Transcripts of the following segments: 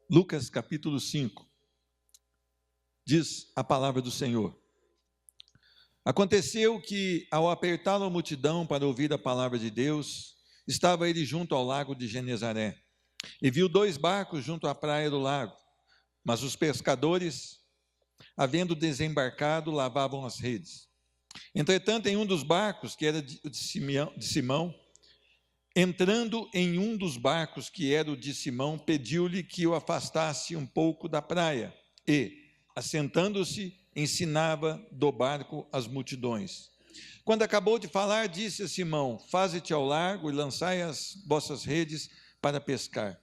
Lucas capítulo 5, diz a palavra do Senhor. Aconteceu que, ao apertá-lo a multidão para ouvir a palavra de Deus, estava ele junto ao lago de Genezaré, e viu 2 barcos junto à praia do lago, mas os pescadores, havendo desembarcado, lavavam as redes. Entretanto, em um dos barcos, que era de Simão, entrando em um dos barcos, que era o de Simão, pediu-lhe que o afastasse um pouco da praia, e, assentando-se, ensinava do barco as multidões. Quando acabou de falar, disse a Simão: faze-te ao largo e lançai as vossas redes para pescar.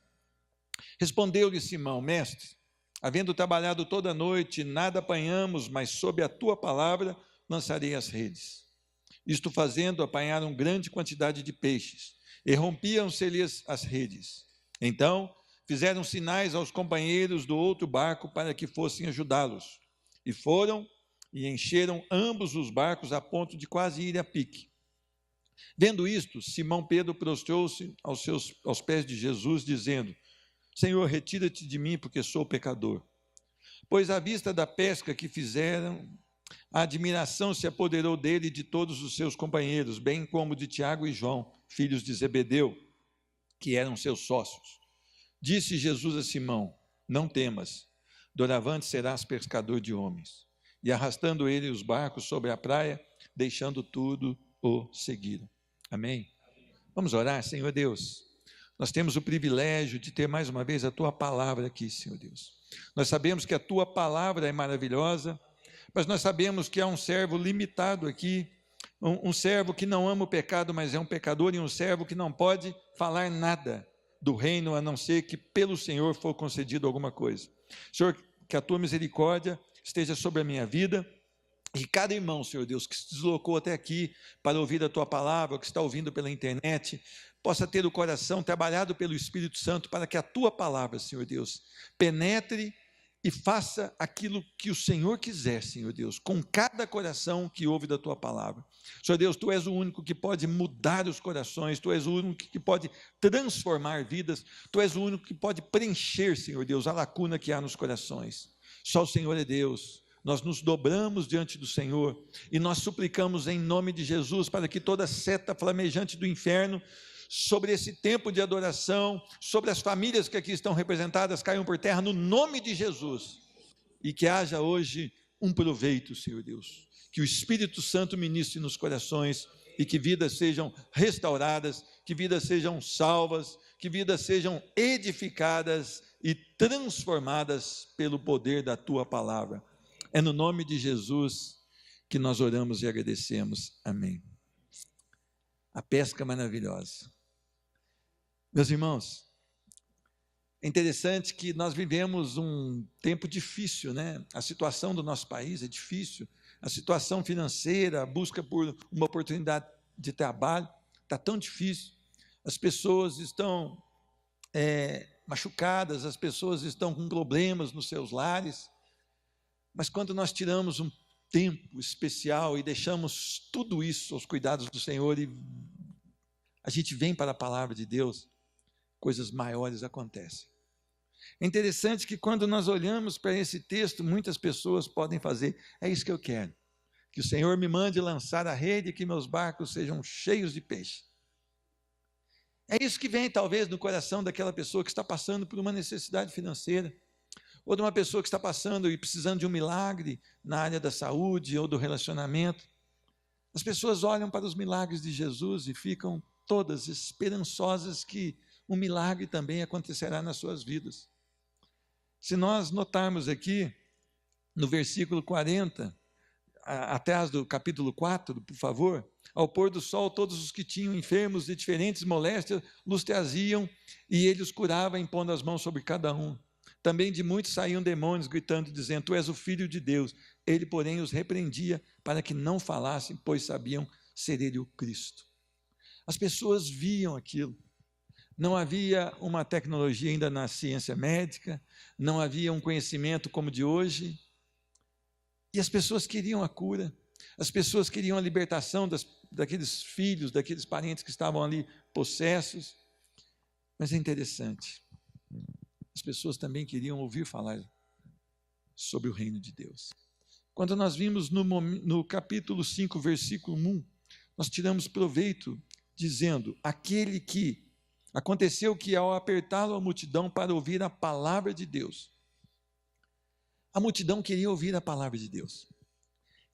Respondeu-lhe Simão: mestre, havendo trabalhado toda a noite, nada apanhamos, mas sob a tua palavra lançarei as redes. Isto fazendo, apanharam grande quantidade de peixes, e rompiam-se-lhes as redes. Então fizeram sinais aos companheiros do outro barco para que fossem ajudá-los. E foram e encheram ambos os barcos a ponto de quase ir a pique. Vendo isto, Simão Pedro prostrou-se aos pés de Jesus, dizendo: Senhor, retira-te de mim, porque sou pecador. Pois à vista da pesca que fizeram, a admiração se apoderou dele e de todos os seus companheiros, bem como de Tiago e João, filhos de Zebedeu, que eram seus sócios. Disse Jesus a Simão: não temas, doravante serás pescador de homens. E arrastando ele os barcos sobre a praia, deixando tudo, o seguiram. Amém? Vamos orar. Senhor Deus, nós temos o privilégio de ter mais uma vez a tua palavra aqui, Senhor Deus. Nós sabemos que a tua palavra é maravilhosa, mas nós sabemos que há um servo limitado aqui, um servo que não ama o pecado, mas é um pecador, e um servo que não pode falar nada do reino, a não ser que pelo Senhor for concedido alguma coisa. Senhor, que a tua misericórdia esteja sobre a minha vida, e cada irmão, Senhor Deus, que se deslocou até aqui para ouvir a tua palavra, ou que está ouvindo pela internet, possa ter o coração trabalhado pelo Espírito Santo, para que a tua palavra, Senhor Deus, penetre e faça aquilo que o Senhor quiser, Senhor Deus, com cada coração que ouve da tua palavra. Senhor Deus, tu és o único que pode mudar os corações, tu és o único que pode transformar vidas, tu és o único que pode preencher, Senhor Deus, a lacuna que há nos corações. Só o Senhor é Deus. Nós nos dobramos diante do Senhor e nós suplicamos em nome de Jesus para que toda seta flamejante do inferno sobre esse tempo de adoração, sobre as famílias que aqui estão representadas, caiam por terra no nome de Jesus, e que haja hoje um proveito, Senhor Deus, que o Espírito Santo ministre nos corações, e que vidas sejam restauradas, que vidas sejam salvas, que vidas sejam edificadas e transformadas pelo poder da tua palavra. É no nome de Jesus que nós oramos e agradecemos. Amém. A pesca maravilhosa. Meus irmãos, é interessante que nós vivemos um tempo difícil, né? A situação do nosso país é difícil, a situação financeira, a busca por uma oportunidade de trabalho está tão difícil, as pessoas estão machucadas, as pessoas estão com problemas nos seus lares, mas quando nós tiramos um tempo especial e deixamos tudo isso aos cuidados do Senhor e a gente vem para a palavra de Deus, coisas maiores acontecem. É interessante que quando nós olhamos para esse texto, muitas pessoas podem fazer: é isso que eu quero, que o Senhor me mande lançar a rede e que meus barcos sejam cheios de peixe. É isso que vem talvez no coração daquela pessoa que está passando por uma necessidade financeira, ou de uma pessoa que está passando e precisando de um milagre na área da saúde ou do relacionamento. As pessoas olham para os milagres de Jesus e ficam todas esperançosas que um milagre também acontecerá nas suas vidas. Se nós notarmos aqui, no versículo 40, atrás do capítulo 4, por favor, ao pôr do sol, todos os que tinham enfermos de diferentes moléstias, los traziam, e ele os curava, impondo as mãos sobre cada um. Também de muitos saíam demônios, gritando, dizendo: tu és o Filho de Deus. Ele, porém, os repreendia para que não falassem, pois sabiam ser ele o Cristo. As pessoas viam aquilo. Não havia uma tecnologia ainda na ciência médica, não havia um conhecimento como o de hoje, e as pessoas queriam a cura, as pessoas queriam a libertação daqueles filhos, daqueles parentes que estavam ali possessos. Mas é interessante, as pessoas também queriam ouvir falar sobre o reino de Deus. Quando nós vimos no capítulo 5, versículo 1, nós tiramos proveito dizendo: aconteceu que ao apertá-lo a multidão para ouvir a palavra de Deus, a multidão queria ouvir a palavra de Deus.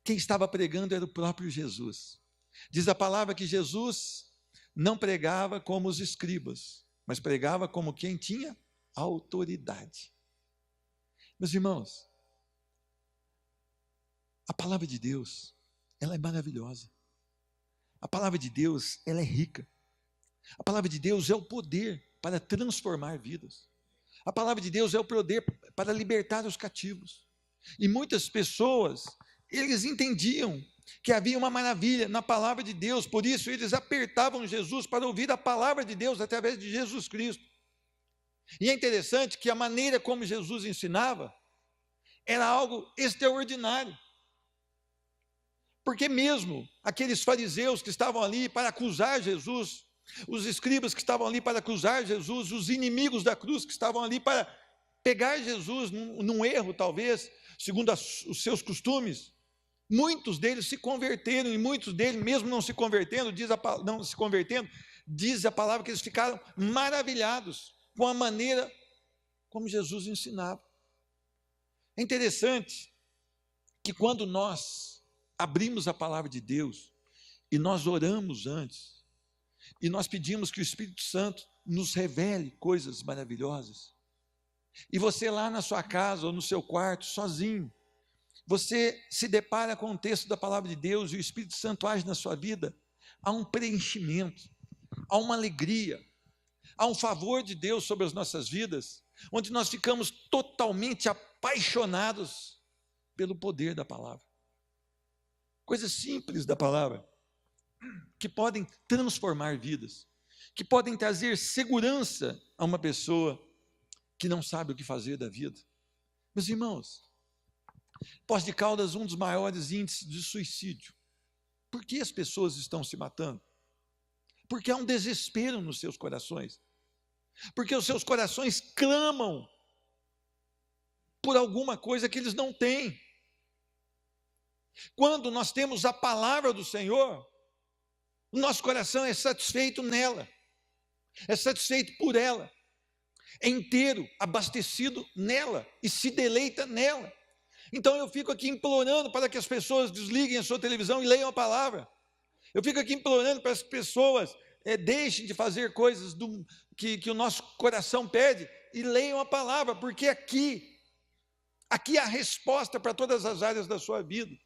Quem estava pregando era o próprio Jesus. Diz a palavra que Jesus não pregava como os escribas, mas pregava como quem tinha autoridade. Meus irmãos, a palavra de Deus, ela é maravilhosa. A palavra de Deus, ela é rica. A palavra de Deus é o poder para transformar vidas. A palavra de Deus é o poder para libertar os cativos. E muitas pessoas, eles entendiam que havia uma maravilha na palavra de Deus, por isso eles apertavam Jesus para ouvir a palavra de Deus através de Jesus Cristo. E é interessante que a maneira como Jesus ensinava era algo extraordinário. Porque mesmo aqueles fariseus que estavam ali para acusar Jesus, os escribas que estavam ali para acusar Jesus, os inimigos da cruz que estavam ali para pegar Jesus num erro, talvez, segundo os seus costumes, muitos deles se converteram, e muitos deles, mesmo não se convertendo, diz a palavra que eles ficaram maravilhados com a maneira como Jesus ensinava. É interessante que quando nós abrimos a palavra de Deus e nós oramos antes, e nós pedimos que o Espírito Santo nos revele coisas maravilhosas, e você lá na sua casa ou no seu quarto, sozinho, você se depara com o texto da palavra de Deus e o Espírito Santo age na sua vida, há um preenchimento, há uma alegria, há um favor de Deus sobre as nossas vidas, onde nós ficamos totalmente apaixonados pelo poder da palavra. Coisas simples da palavra, que podem transformar vidas, que podem trazer segurança a uma pessoa que não sabe o que fazer da vida. Meus irmãos, Poços de Caldas, um dos maiores índices de suicídio. Por que as pessoas estão se matando? Porque há um desespero nos seus corações. Porque os seus corações clamam por alguma coisa que eles não têm. Quando nós temos a palavra do Senhor, o nosso coração é satisfeito nela, é satisfeito por ela, é inteiro, abastecido nela e se deleita nela. Então eu fico aqui implorando para que as pessoas desliguem a sua televisão e leiam a palavra. Eu fico aqui implorando para as pessoas deixem de fazer coisas que o nosso coração pede e leiam a palavra, porque aqui há a resposta para todas as áreas da sua vida.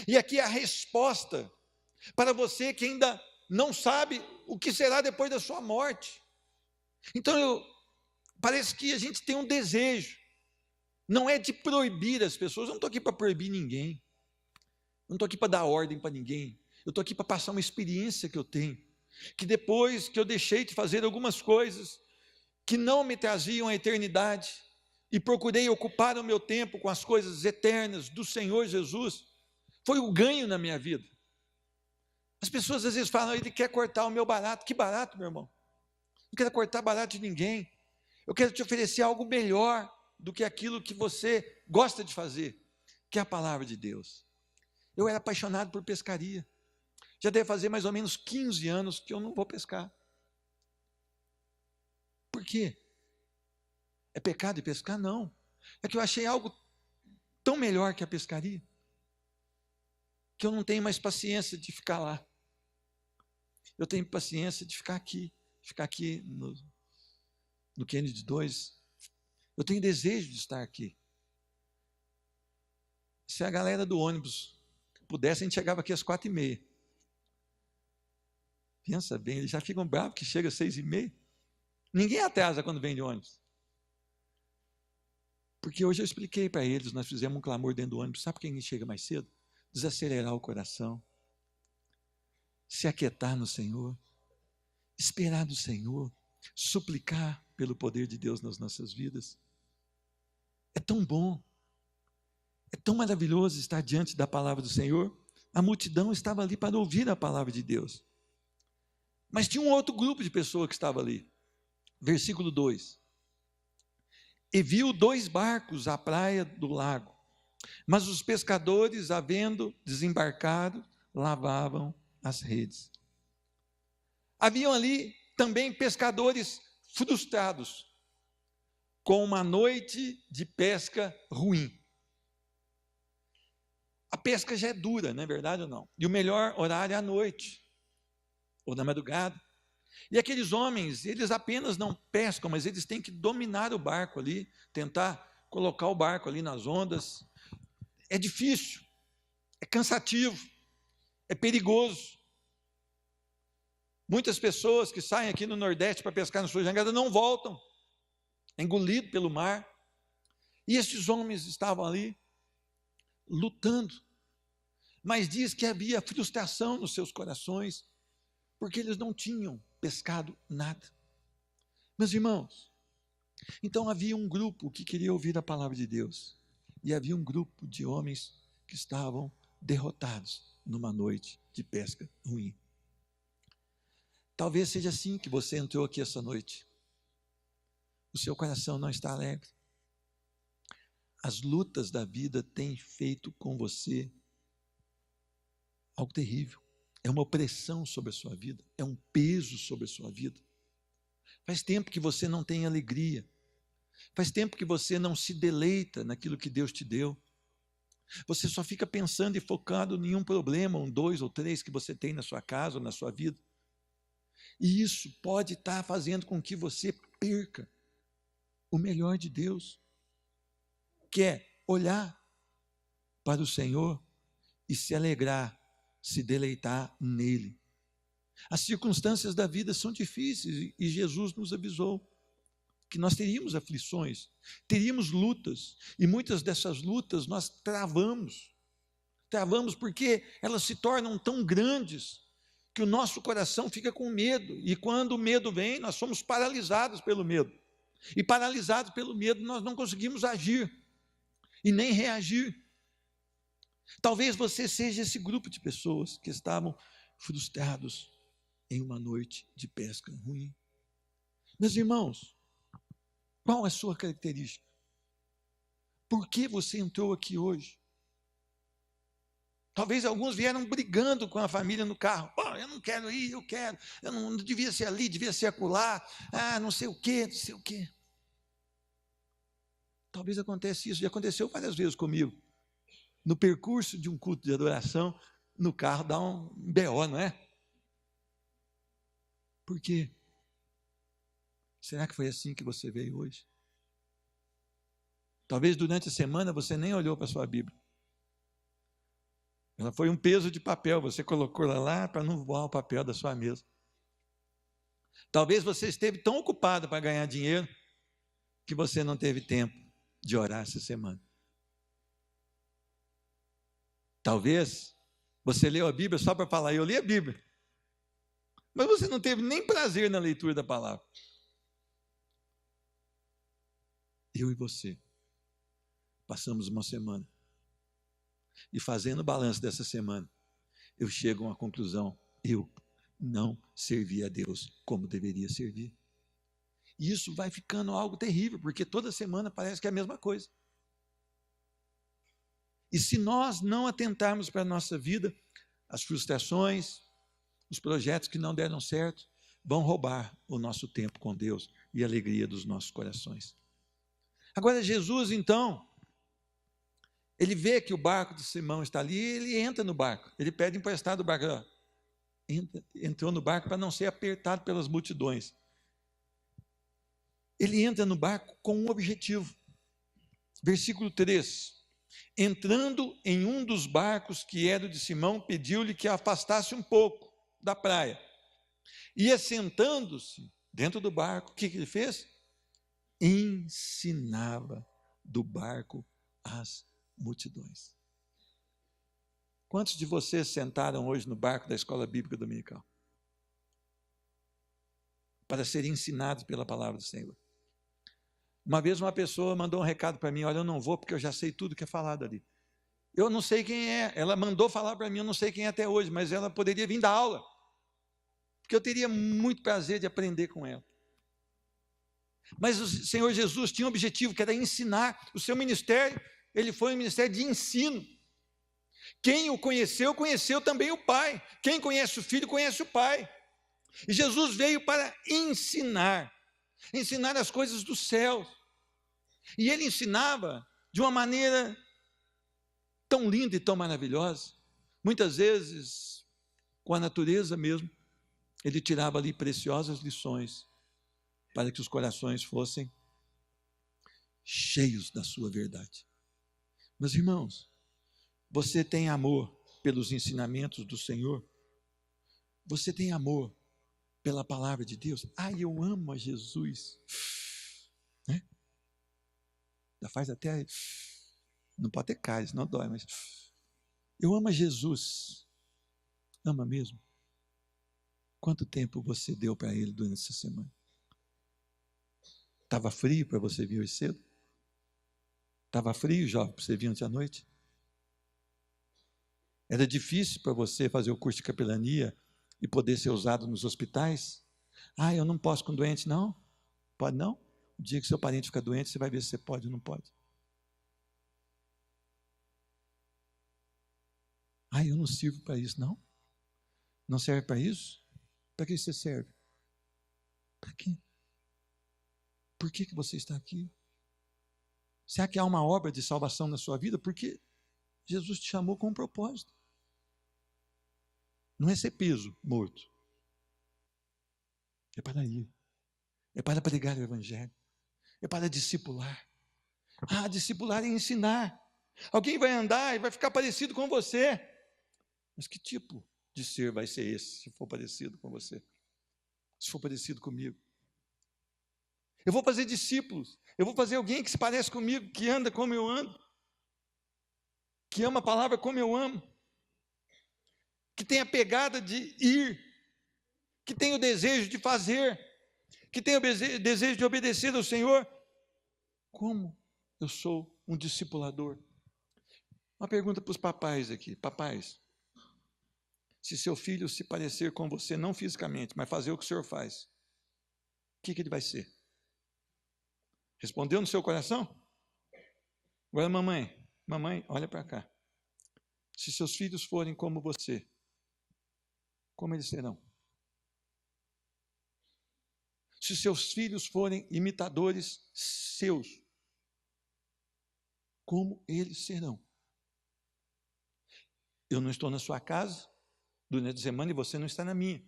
E aqui há a resposta para você que ainda não sabe o que será depois da sua morte. Então parece que a gente tem um desejo, não é de proibir as pessoas. Eu não estou aqui para proibir ninguém, eu não estou aqui para dar ordem para ninguém, eu estou aqui para passar uma experiência que eu tenho, que depois que eu deixei de fazer algumas coisas que não me traziam a eternidade, e procurei ocupar o meu tempo com as coisas eternas do Senhor Jesus, foi o ganho na minha vida. As pessoas às vezes falam: ele quer cortar o meu barato. Que barato, meu irmão? Não quero cortar barato de ninguém. Eu quero te oferecer algo melhor do que aquilo que você gosta de fazer, que é a palavra de Deus. Eu era apaixonado por pescaria. Já deve fazer mais ou menos 15 anos que eu não vou pescar. Por quê? É pecado ir pescar? Não. É que eu achei algo tão melhor que a pescaria, que eu não tenho mais paciência de ficar lá. Eu tenho paciência de ficar aqui no Kennedy 2. Eu tenho desejo de estar aqui. Se a galera do ônibus pudesse, a gente chegava aqui às 4h30. Pensa bem, eles já ficam bravos que chega às 6h30. Ninguém atrasa quando vem de ônibus. Porque hoje eu expliquei para eles, nós fizemos um clamor dentro do ônibus. Sabe por que ninguém chega mais cedo? Desacelerar o coração, se aquietar no Senhor, esperar do Senhor, suplicar pelo poder de Deus nas nossas vidas. É tão bom, é tão maravilhoso estar diante da palavra do Senhor. A multidão estava ali para ouvir a palavra de Deus. Mas tinha um outro grupo de pessoas que estava ali. Versículo 2. e viu 2 barcos à praia do lago, mas os pescadores, havendo desembarcado, lavavam as redes. Haviam ali também pescadores frustrados, com uma noite de pesca ruim. A pesca já é dura, não é verdade ou não? E o melhor horário é à noite, ou na madrugada. E aqueles homens, eles apenas não pescam, mas eles têm que dominar o barco ali, tentar colocar o barco ali nas ondas. É difícil, é cansativo, é perigoso. Muitas pessoas que saem aqui no Nordeste para pescar na sua jangada não voltam, é engolido pelo mar. E esses homens estavam ali lutando, mas diz que havia frustração nos seus corações, porque eles não tinham pescado nada. Meus irmãos, então havia um grupo que queria ouvir a palavra de Deus, e havia um grupo de homens que estavam derrotados numa noite de pesca ruim. Talvez seja assim que você entrou aqui essa noite. O seu coração não está alegre. As lutas da vida têm feito com você algo terrível. É uma opressão sobre a sua vida, é um peso sobre a sua vida. Faz tempo que você não tem alegria. Faz tempo que você não se deleita naquilo que Deus te deu. Você só fica pensando e focado em um problema, 1, 2 ou 3 que você tem na sua casa ou na sua vida. E isso pode estar fazendo com que você perca o melhor de Deus, que é olhar para o Senhor e se alegrar, se deleitar nele. As circunstâncias da vida são difíceis e Jesus nos avisou que nós teríamos aflições, teríamos lutas, e muitas dessas lutas nós travamos porque elas se tornam tão grandes que o nosso coração fica com medo, e quando o medo vem, nós somos paralisados pelo medo, e paralisados pelo medo nós não conseguimos agir e nem reagir. Talvez você seja esse grupo de pessoas que estavam frustrados em uma noite de pesca ruim. Meus irmãos, qual é a sua característica? Por que você entrou aqui hoje? Talvez alguns vieram brigando com a família no carro. Oh, eu não quero ir, eu quero. Eu não devia ser ali, devia ser acolá. Não sei o quê, não sei o quê. Talvez aconteça isso. Já aconteceu várias vezes comigo. No percurso de um culto de adoração, no carro dá um BO, não é? Por quê? Será que foi assim que você veio hoje? Talvez durante a semana você nem olhou para a sua Bíblia. Ela foi um peso de papel, você colocou ela lá para não voar o papel da sua mesa. Talvez você esteve tão ocupado para ganhar dinheiro que você não teve tempo de orar essa semana. Talvez você leu a Bíblia só para falar, eu li a Bíblia. Mas você não teve nem prazer na leitura da palavra. Eu e você passamos uma semana. E fazendo o balanço dessa semana, eu chego a uma conclusão: eu não servi a Deus como deveria servir. E isso vai ficando algo terrível, porque toda semana parece que é a mesma coisa. E se nós não atentarmos para a nossa vida, as frustrações, os projetos que não deram certo, vão roubar o nosso tempo com Deus e a alegria dos nossos corações. Agora Jesus, então, ele vê que o barco de Simão está ali, ele entra no barco, ele pede emprestado o barco, entrou no barco para não ser apertado pelas multidões. Ele entra no barco com um objetivo. Versículo 3. Entrando em um dos barcos que era o de Simão, pediu-lhe que afastasse um pouco da praia. E assentando-se dentro do barco, o que ele fez? Ensinava do barco as multidões. Quantos de vocês sentaram hoje no barco da Escola Bíblica Dominical? Para serem ensinados pela palavra do Senhor. Uma vez uma pessoa mandou um recado para mim: olha, eu não vou porque eu já sei tudo que é falado ali. Eu não sei quem é, ela mandou falar para mim, eu não sei quem é até hoje, mas ela poderia vir dar aula, porque eu teria muito prazer de aprender com ela. Mas o Senhor Jesus tinha um objetivo, que era ensinar. O seu ministério, ele foi um ministério de ensino. Quem o conheceu, conheceu também o Pai. Quem conhece o Filho, conhece o Pai. E Jesus veio para ensinar as coisas do céu. E ele ensinava de uma maneira tão linda e tão maravilhosa. Muitas vezes, com a natureza mesmo, ele tirava ali preciosas lições para que os corações fossem cheios da sua verdade. Meus irmãos, você tem amor pelos ensinamentos do Senhor? Você tem amor pela palavra de Deus? Eu amo a Jesus. Né? Já faz até... Não pode ter cárie, não dói, mas... Eu amo a Jesus. Ama mesmo? Quanto tempo você deu para Ele durante essa semana? Estava frio para você vir hoje cedo? Estava frio, jovem, para você vir ontem à noite? Era difícil para você fazer o curso de capelania e poder ser usado nos hospitais? Eu não posso com doente, não? Pode não? O dia que seu parente ficar doente, você vai ver se você pode ou não pode. Eu não sirvo para isso, não? Não serve para isso? Para que você serve? Para quê? Por que você está aqui? Será que há uma obra de salvação na sua vida? Porque Jesus te chamou com um propósito. Não é ser peso morto. É para ir. É para pregar o Evangelho. É para discipular. Discipular é ensinar. Alguém vai andar e vai ficar parecido com você. Mas que tipo de ser vai ser esse, se for parecido com você? Se for parecido comigo? Eu vou fazer discípulos. Eu vou fazer alguém que se parece comigo, que anda como eu ando, que ama a palavra como eu amo, que tem a pegada de ir, que tem o desejo de fazer, que tem o desejo de obedecer ao Senhor. Como eu sou um discipulador? Uma pergunta para os papais aqui. Papais, se seu filho se parecer com você, não fisicamente, mas fazer o que o senhor faz, o que ele vai ser? Respondeu no seu coração? Agora, mamãe, olha para cá. Se seus filhos forem como você, como eles serão? Se seus filhos forem imitadores seus, como eles serão? Eu não estou na sua casa durante a semana e você não está na minha.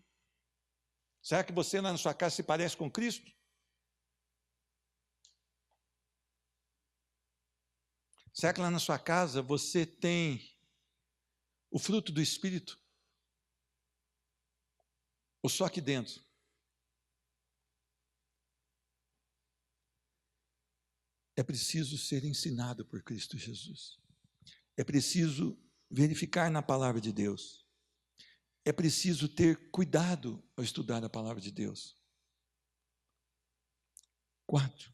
Será que você lá na sua casa se parece com Cristo? Será que lá na sua casa você tem o fruto do Espírito? Ou só aqui dentro? É preciso ser ensinado por Cristo Jesus. É preciso verificar na palavra de Deus. É preciso ter cuidado ao estudar a palavra de Deus. 4.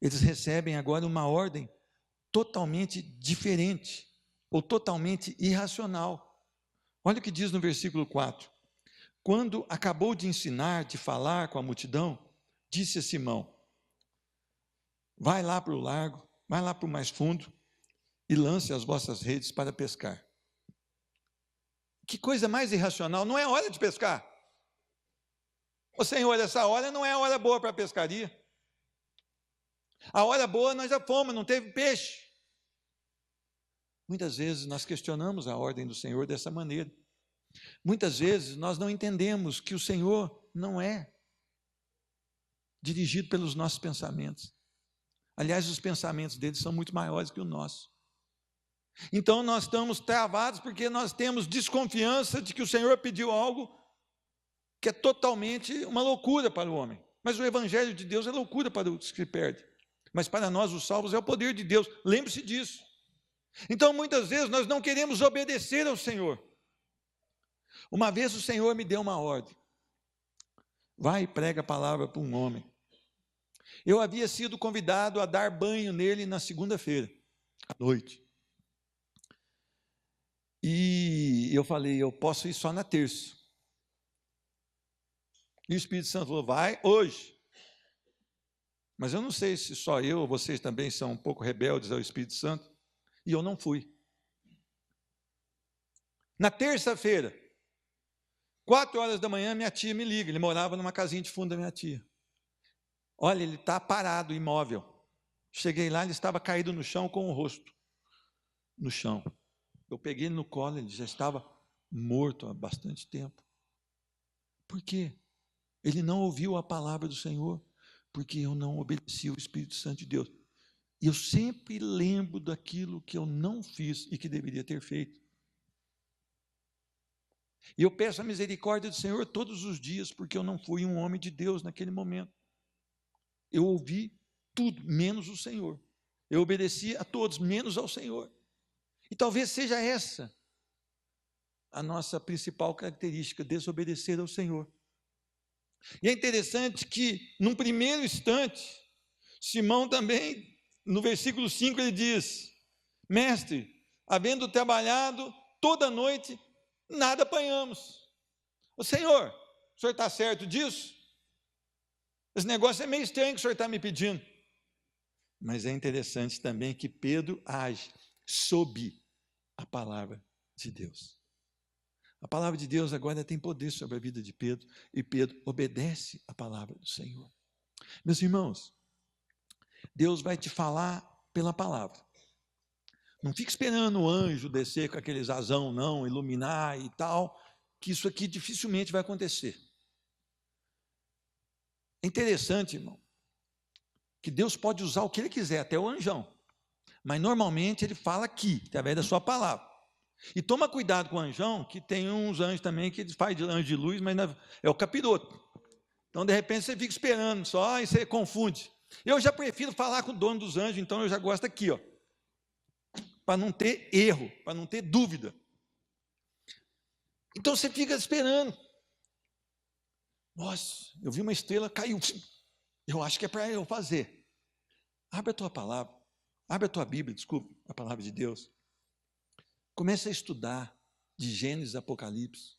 Eles recebem agora uma ordem totalmente diferente, ou totalmente irracional. Olha o que diz no versículo 4. Quando acabou de ensinar, de falar com a multidão, disse a Simão: vai lá para o largo, vai lá para o mais fundo e lance as vossas redes para pescar. Que coisa mais irracional, não é hora de pescar. Ô Senhor, essa hora não é a hora boa para a pescaria. A hora boa nós já fomos, não teve peixe. Muitas vezes nós questionamos a ordem do Senhor dessa maneira. Muitas vezes nós não entendemos que o Senhor não é dirigido pelos nossos pensamentos. Aliás, os pensamentos dele são muito maiores que o nosso. Então nós estamos travados porque nós temos desconfiança de que o Senhor pediu algo que é totalmente uma loucura para o homem. Mas o Evangelho de Deus é loucura para os que perdem. Mas para nós, os salvos, é o poder de Deus. Lembre-se disso. Então, muitas vezes, nós não queremos obedecer ao Senhor. Uma vez o Senhor me deu uma ordem. Vai e prega a palavra para um homem. Eu havia sido convidado a dar banho nele na segunda-feira, à noite. E eu falei, eu posso ir só na terça. E o Espírito Santo falou, vai hoje. Mas eu não sei se só eu ou vocês também são um pouco rebeldes ao Espírito Santo. E eu não fui. Na terça-feira, 4 horas da manhã, minha tia me liga. Ele morava numa casinha de fundo da minha tia. Olha, ele está parado, imóvel. Cheguei lá, ele estava caído no chão com o rosto no chão. Eu peguei ele no colo, ele já estava morto há bastante tempo. Por quê? Ele não ouviu a palavra do Senhor, porque eu não obedeci ao Espírito Santo de Deus. E eu sempre lembro daquilo que eu não fiz e que deveria ter feito. E eu peço a misericórdia do Senhor todos os dias, porque eu não fui um homem de Deus naquele momento. Eu ouvi tudo, menos o Senhor. Eu obedeci a todos, menos ao Senhor. E talvez seja essa a nossa principal característica, desobedecer ao Senhor. E é interessante que, num primeiro instante, Simão também, no versículo 5, ele diz, mestre, havendo trabalhado toda a noite, nada apanhamos. O senhor está certo disso? Esse negócio é meio estranho que o senhor está me pedindo. Mas é interessante também que Pedro age sob a palavra de Deus. A palavra de Deus agora tem poder sobre a vida de Pedro, e Pedro obedece a palavra do Senhor. Meus irmãos, Deus vai te falar pela palavra. Não fique esperando o anjo descer com aqueles asão, não, iluminar e tal, que isso aqui dificilmente vai acontecer. É interessante, irmão, que Deus pode usar o que Ele quiser, até o anjão, mas normalmente Ele fala aqui, através da sua palavra. E toma cuidado com o anjão, que tem uns anjos também que faz de anjo de luz, mas é o capiroto. Então, de repente, você fica esperando só e você confunde. Eu já prefiro falar com o dono dos anjos, então eu já gosto aqui, ó, para não ter erro, para não ter dúvida. Então você fica esperando. Nossa, eu vi uma estrela, caiu. Eu acho que é para eu fazer. Abre a tua palavra, abre a tua Bíblia, desculpa, a palavra de Deus. Comece a estudar de Gênesis a Apocalipse,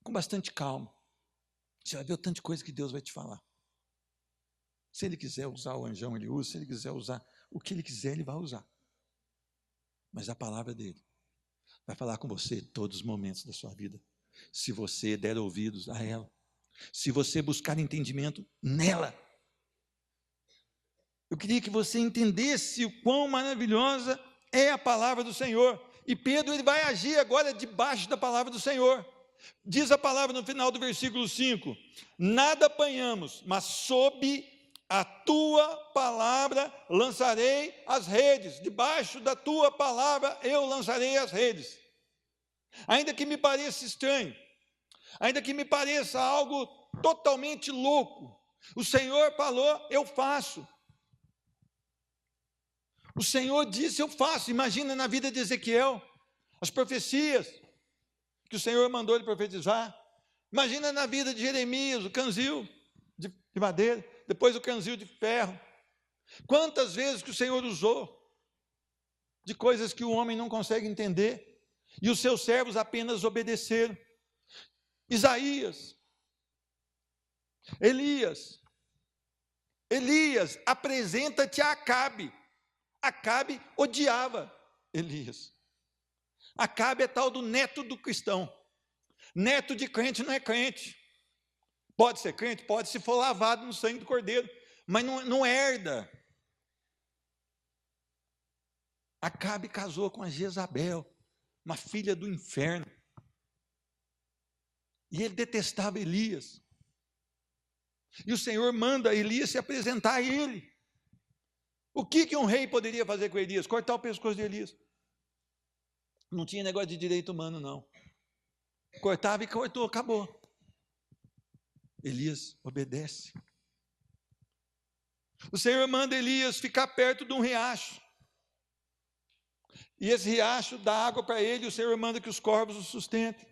com bastante calma. Você vai ver o tanto de coisa que Deus vai te falar. Se Ele quiser usar o anjão, Ele usa. Se Ele quiser usar o que Ele quiser, Ele vai usar. Mas a palavra dEle vai falar com você todos os momentos da sua vida. Se você der ouvidos a ela. Se você buscar entendimento nela. Eu queria que você entendesse o quão maravilhosa é a palavra do Senhor. E Pedro, ele vai agir agora debaixo da palavra do Senhor. Diz a palavra no final do versículo 5, nada apanhamos, mas sob a tua palavra lançarei as redes, debaixo da tua palavra eu lançarei as redes. Ainda que me pareça estranho, ainda que me pareça algo totalmente louco, o Senhor falou, eu faço. O Senhor disse, eu faço. Imagina na vida de Ezequiel, as profecias que o Senhor mandou ele profetizar. Imagina na vida de Jeremias, o canzil de madeira, depois o canzil de ferro. Quantas vezes que o Senhor usou de coisas que o homem não consegue entender, e os seus servos apenas obedeceram. Isaías, Elias, apresenta-te a Acabe. Acabe odiava Elias. Acabe é tal do neto do cristão. Neto de crente não é crente. Pode ser crente? Pode, se for lavado no sangue do Cordeiro, mas não herda. Acabe casou com a Jezabel, uma filha do inferno. E ele detestava Elias. E o Senhor manda Elias se apresentar a ele. O que um rei poderia fazer com Elias? Cortar o pescoço de Elias. Não tinha negócio de direito humano, não. Cortava e cortou, acabou. Elias obedece. O Senhor manda Elias ficar perto de um riacho. E esse riacho dá água para ele, o Senhor manda que os corvos o sustentem.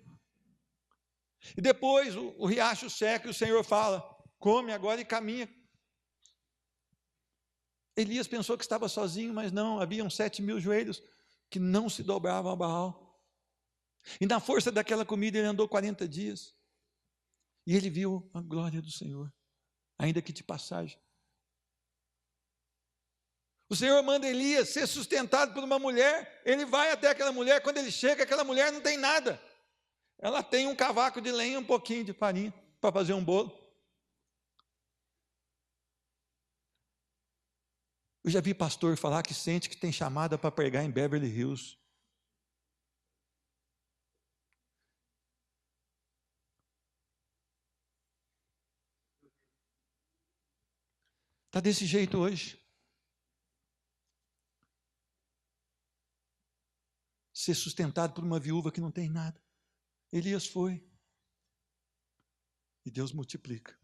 E depois o riacho seca e o Senhor fala, come agora e caminha. Elias pensou que estava sozinho, mas não, haviam 7.000 joelhos que não se dobravam a Baal. E na força daquela comida ele andou 40 dias. E ele viu a glória do Senhor, ainda que de passagem. O Senhor manda Elias ser sustentado por uma mulher, ele vai até aquela mulher, quando ele chega, aquela mulher não tem nada. Ela tem um cavaco de lenha, um pouquinho de farinha para fazer um bolo. Eu já vi pastor falar que sente que tem chamada para pregar em Beverly Hills. Está desse jeito hoje. Ser sustentado por uma viúva que não tem nada. Elias foi. E Deus multiplica.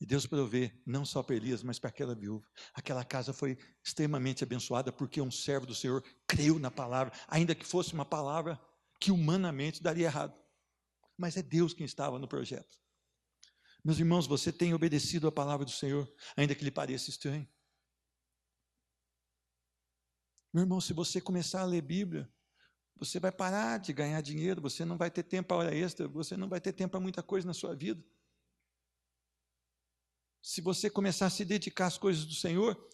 E Deus provê, não só para Elias, mas para aquela viúva. Aquela casa foi extremamente abençoada, porque um servo do Senhor creu na palavra, ainda que fosse uma palavra que humanamente daria errado. Mas é Deus quem estava no projeto. Meus irmãos, você tem obedecido a palavra do Senhor, ainda que lhe pareça estranho. Meu irmão, se você começar a ler Bíblia, você vai parar de ganhar dinheiro, você não vai ter tempo para hora extra, você não vai ter tempo para muita coisa na sua vida. Se você começar a se dedicar às coisas do Senhor,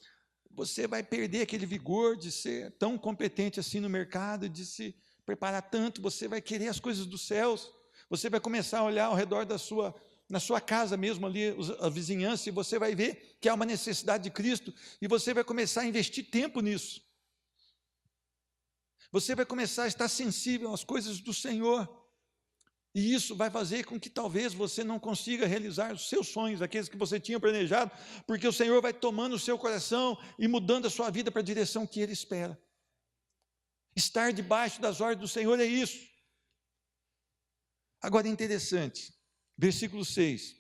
você vai perder aquele vigor de ser tão competente assim no mercado, de se preparar tanto, você vai querer as coisas dos céus, você vai começar a olhar ao redor na sua casa mesmo ali, a vizinhança, e você vai ver que há uma necessidade de Cristo, e você vai começar a investir tempo nisso. Você vai começar a estar sensível às coisas do Senhor, e isso vai fazer com que talvez você não consiga realizar os seus sonhos, aqueles que você tinha planejado, porque o Senhor vai tomando o seu coração e mudando a sua vida para a direção que Ele espera. Estar debaixo das ordens do Senhor é isso. Agora é interessante, versículo 6,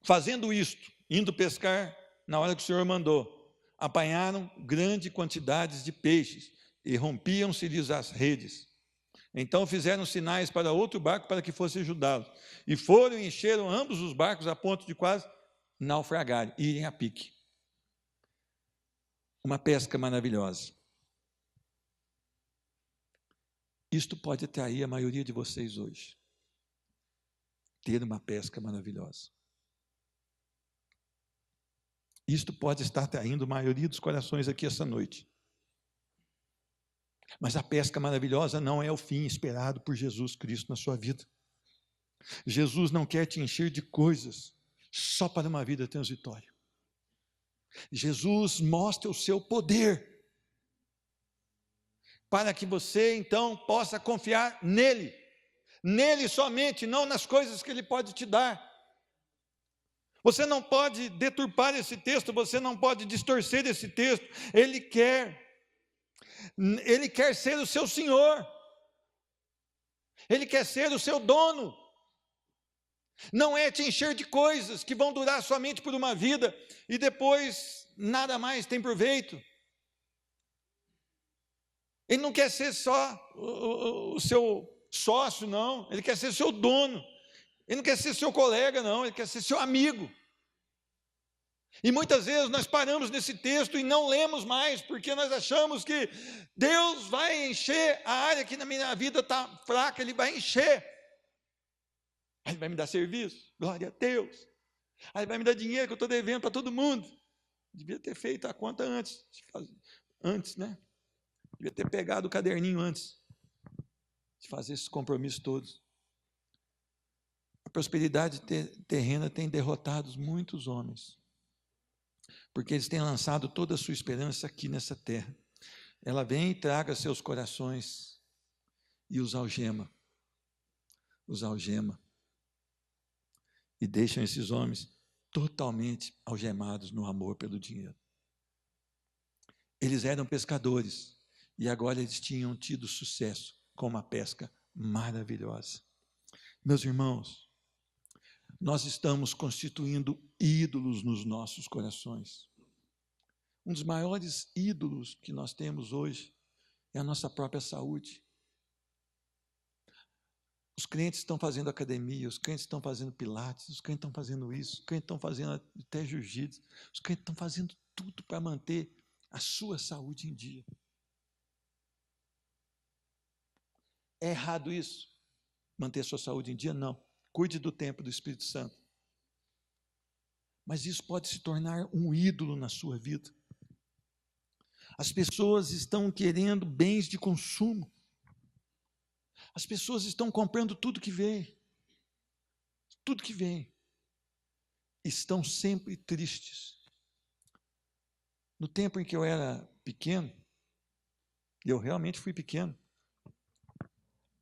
fazendo isto, indo pescar na hora que o Senhor mandou, apanharam grande quantidades de peixes, e rompiam-se-lhes as redes. Então fizeram sinais para outro barco para que fosse ajudá-los. E foram e encheram ambos os barcos a ponto de quase naufragarem, irem a pique. Uma pesca maravilhosa. Isto pode atrair a maioria de vocês hoje. Ter uma pesca maravilhosa. Isto pode estar atraindo a maioria dos corações aqui essa noite. Mas a pesca maravilhosa não é o fim esperado por Jesus Cristo na sua vida. Jesus não quer te encher de coisas só para uma vida transitória. Jesus mostra o seu poder para que você então possa confiar nele. Nele somente, não nas coisas que ele pode te dar. Você não pode deturpar esse texto, você não pode distorcer esse texto. Ele quer ser o seu Senhor, Ele quer ser o seu dono, não é te encher de coisas que vão durar somente por uma vida, e depois nada mais tem proveito. Ele não quer ser só o seu sócio, não, Ele quer ser seu dono, Ele não quer ser seu colega, não, Ele quer ser seu amigo. E muitas vezes nós paramos nesse texto e não lemos mais, porque nós achamos que Deus vai encher a área que na minha vida está fraca, Ele vai encher. Aí Ele vai me dar serviço, glória a Deus. Aí Ele vai me dar dinheiro que eu estou devendo para todo mundo. Devia ter feito a conta antes, né? Devia ter pegado o caderninho antes de fazer esses compromissos todos. A prosperidade terrena tem derrotado muitos homens, porque eles têm lançado toda a sua esperança aqui nessa terra. Ela vem e traga seus corações e os algema, e deixam esses homens totalmente algemados no amor pelo dinheiro. Eles eram pescadores, e agora eles tinham tido sucesso com uma pesca maravilhosa. Meus irmãos, nós estamos constituindo ídolos nos nossos corações. Um dos maiores ídolos que nós temos hoje é a nossa própria saúde. Os crentes estão fazendo academia, os crentes estão fazendo pilates, os crentes estão fazendo isso, os crentes estão fazendo até jiu-jitsu, os crentes estão fazendo tudo para manter a sua saúde em dia. É errado isso? Manter a sua saúde em dia? Não. cuide do tempo do Espírito Santo. Mas isso pode se tornar um ídolo na sua vida. As pessoas estão querendo bens de consumo. As pessoas estão comprando tudo que vem. Tudo que vem. Estão sempre tristes. No tempo em que eu era pequeno, e eu realmente fui pequeno,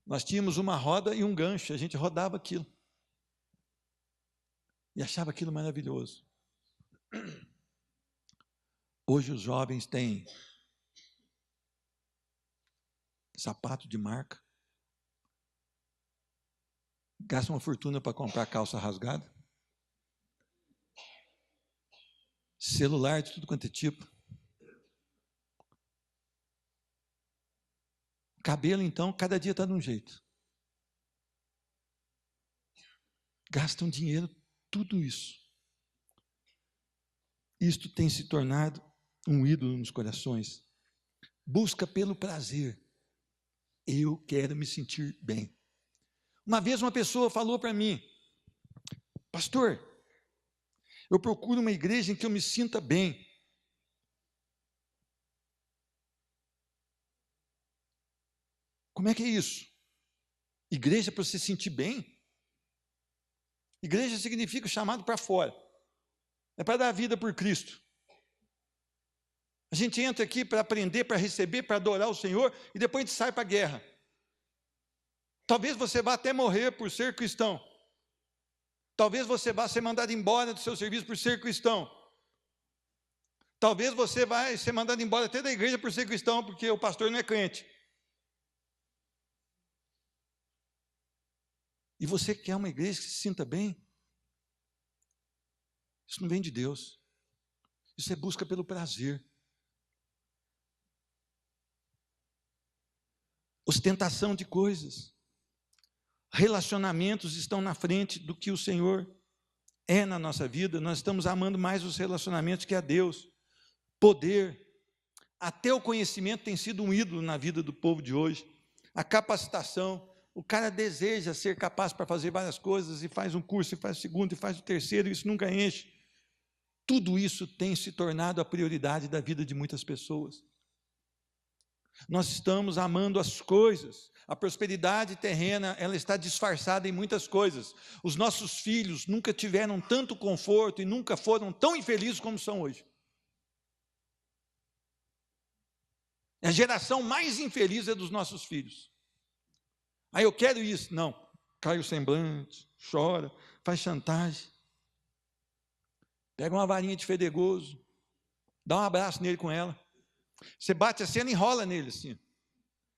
nós tínhamos uma roda e um gancho, a gente rodava aquilo. E achava aquilo maravilhoso. Hoje os jovens têm sapato de marca, gastam uma fortuna para comprar calça rasgada, celular de tudo quanto é tipo. Cabelo, então, cada dia está de um jeito. Gastam dinheiro, tudo isso. Isto tem se tornado um ídolo nos corações. Busca pelo prazer. Eu quero me sentir bem. Uma vez uma pessoa falou para mim: pastor, eu procuro uma igreja em que eu me sinta bem. Como é que é isso? Igreja para você se sentir bem? Igreja significa o chamado para fora. É para dar a vida por Cristo. A gente entra aqui para aprender, para receber, para adorar o Senhor, e depois a gente sai para a guerra. Talvez você vá até morrer por ser cristão. Talvez você vá ser mandado embora do seu serviço por ser cristão. Talvez você vá ser mandado embora até da igreja por ser cristão, porque o pastor não é crente. E você quer uma igreja que se sinta bem? Isso não vem de Deus. Isso é busca pelo prazer. Ostentação de coisas. Relacionamentos estão na frente do que o Senhor é na nossa vida. Nós estamos amando mais os relacionamentos que a Deus. Poder. Até o conhecimento tem sido um ídolo na vida do povo de hoje. A capacitação. O cara deseja ser capaz para fazer várias coisas, e faz um curso, e faz o segundo, e faz o terceiro, e isso nunca enche. Tudo isso tem se tornado a prioridade da vida de muitas pessoas. Nós estamos amando as coisas. A prosperidade terrena, ela está disfarçada em muitas coisas. Os nossos filhos nunca tiveram tanto conforto e nunca foram tão infelizes como são hoje. A geração mais infeliz é dos nossos filhos. Aí eu quero isso. Não. Cai o semblante, chora, faz chantagem. Pega uma varinha de fedegoso, dá um abraço nele com ela. Você bate a cena e enrola nele assim.